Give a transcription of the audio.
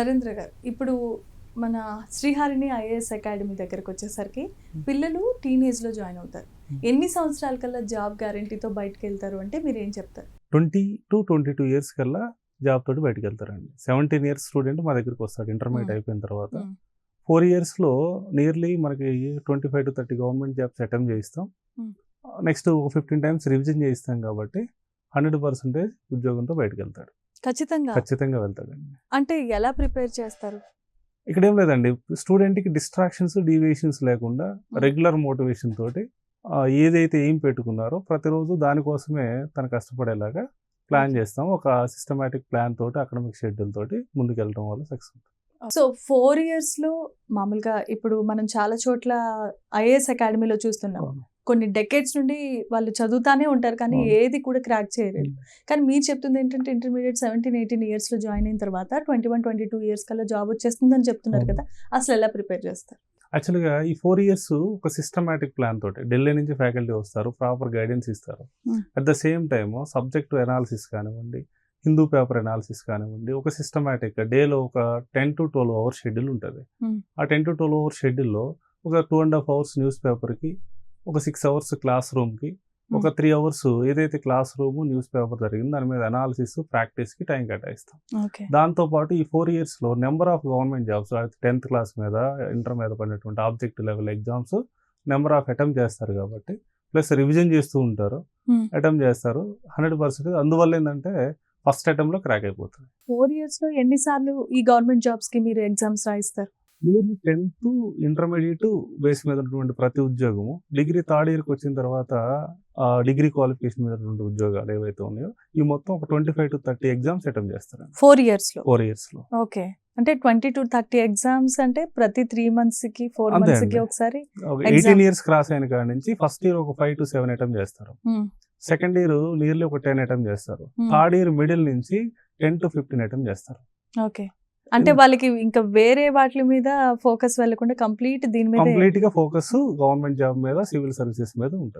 నరేంద్ర గారు, ఇప్పుడు మన శ్రీహరిణి ఐఏఎస్ అకాడమీ దగ్గరకు వచ్చేసరికి పిల్లలు టీనేజ్లో జాయిన్ అవుతారు. ఎన్ని సంవత్సరాల కల్లా జాబ్ గ్యారంటీతో బయటకు వెళ్తారు అంటే మీరు ఏం చెప్తారు? 20 to 22 ఇయర్స్ కల్లా జాబ్ తోటి బయటకు వెళ్తారండి. 17 ఇయర్స్ స్టూడెంట్ మా దగ్గరికి వస్తాడు ఇంటర్మీడియట్ అయిపోయిన తర్వాత. 4 ఇయర్స్లో నియర్లీ మనకి 25 to 30 గవర్నమెంట్ జాబ్స్ అటెంప్ట్ చేయిస్తాం. నెక్స్ట్ 15 టైమ్స్ రివిజన్ చేయిస్తాం కాబట్టి 100% ఉద్యోగంతో బయటకు వెళ్తాడు. ఖచ్చితంగా వెళ్తాడండి. అంటే ఎలా ప్రిపేర్ చేస్తారు? ఇక్కడ ఏం లేదండి, స్టూడెంట్కి డిస్ట్రాక్షన్స్ డీవియేషన్స్ లేకుండా రెగ్యులర్ మోటివేషన్ తోటి ఏదైతే ఏం పెట్టుకున్నారో ప్రతిరోజు దానికోసమే తను కష్టపడేలాగా ప్లాన్ చేస్తాం. ఒక సిస్టమేటిక్ ప్లాన్ తోటి అకాడమిక్ షెడ్యూల్ తోటి ముందుకెళ్ళడం వల్ల సక్సెస్ ఉంటుంది. సో 4 ఇయర్స్లో మామూలుగా ఇప్పుడు మనం చాలా చోట్ల ఐఏఎస్ అకాడమీలో చూస్తున్నాం. కొన్ని డెకేడ్స్ నుండి వాళ్ళు చదువుతానే ఉంటారు కానీ ఏది కూడా క్రాక్ చేయలేదు. కానీ మీరు చెప్తుంది ఏంటంటే ఇంటర్మీడియట్ 17-18 ఇయర్స్లో జాయిన్ అయిన తర్వాత 21-22 ఇయర్స్ కల్లా జాబ్ వచ్చేస్తుందని చెప్తున్నారు కదా, అసలు ఎలా ప్రిపేర్ చేస్తారు? యాక్చువల్గా ఈ 4 ఇయర్స్ ఒక సిస్టమేటిక్ ప్లాన్ తోటి ఢిల్లీ నుంచి ఫ్యాకల్టీ వస్తారు, ప్రాపర్ గైడెన్స్ ఇస్తారు. At the same time subject analysis కానివ్వండి, హిందూ పేపర్ అనాలిసిస్ కానివ్వండి, ఒక సిస్టమేటిక్ డేలో ఒక 10 to 12 అవర్స్ షెడ్యూల్ ఉంటుంది. ఆ 10 to 12 అవర్స్ షెడ్యూల్లో ఒక 2.5 అవర్స్ న్యూస్ పేపర్కి, ఒక 6 అవర్స్ క్లాస్ రూమ్కి, ఒక 3 అవర్స్ ఏదైతే క్లాస్ రూమ్ న్యూస్ పేపర్ జరిగిందో దాని మీద అనాలిసిస్ ప్రాక్టీస్కి టైం కేటాయిస్తాం. దాంతోపాటు ఈ 4 ఇయర్స్లో number of government jobs 10th class మీద ఇంటర్ మీద పడినటువంటి object level exams number of attempt చేస్తారు కాబట్టి, ప్లస్ రివిజన్ చేస్తూ ఉంటారు, అటెంప్ట్ చేస్తారు 100%. అందువల్ల ఏంటంటే ఫస్ట్ అటెంప్ట్లో క్రాక్ అయిపోతుంది. 4 ఇయర్స్లో ఎన్నిసార్లు ఈ గవర్నమెంట్ జాబ్స్కి మీరు ఎగ్జామ్స్ రాయిస్తారు? నియర్లీ 10th ఇంటర్మీడియట్ బేస్ మీద ఉన్నటువంటి ప్రతి ఉద్యోగము, డిగ్రీ థర్డ్ ఇయర్కి వచ్చిన తర్వాత డిగ్రీ క్వాలిఫికేషన్ మీద ఉన్నటువంటి ఉద్యోగాలు ఏవైతే ఉన్నాయో ఈ మొత్తం ఒక 25 to 30 ఎగ్జామ్స్ అటెంప్ట్ చేస్తారు 4 ఇయర్స్లో. ఓకే, అంటే 20 to 30 ఎగ్జామ్స్ అంటే ప్రతి 3 monthsకి 4 monthsకి ఒకసారి. 18 ఇయర్స్ క్రాస్ అయిన కాడ నుంచి ఫస్ట్ ఇయర్ ఒక 5 to 7 అటెంప్ట్ చేస్తారు, సెకండ్ ఇయర్ నియర్లీ ఒక 10 అటెంప్ట్ చేస్తారు, థర్డ్ ఇయర్ మిడిల్ నుంచి 10 to 15 అటెంప్ట్ చేస్తారు. ఓకే, అంటే వాళ్ళకి ఇంకా వేరే వాటి మీద ఫోకస్ వెళ్ళకుండా కంప్లీట్ దీని మీద ఫోకస్ గవర్నమెంట్ జాబ్ మీద, సివిల్ సర్వీసెస్ మీద ఉంటుంది.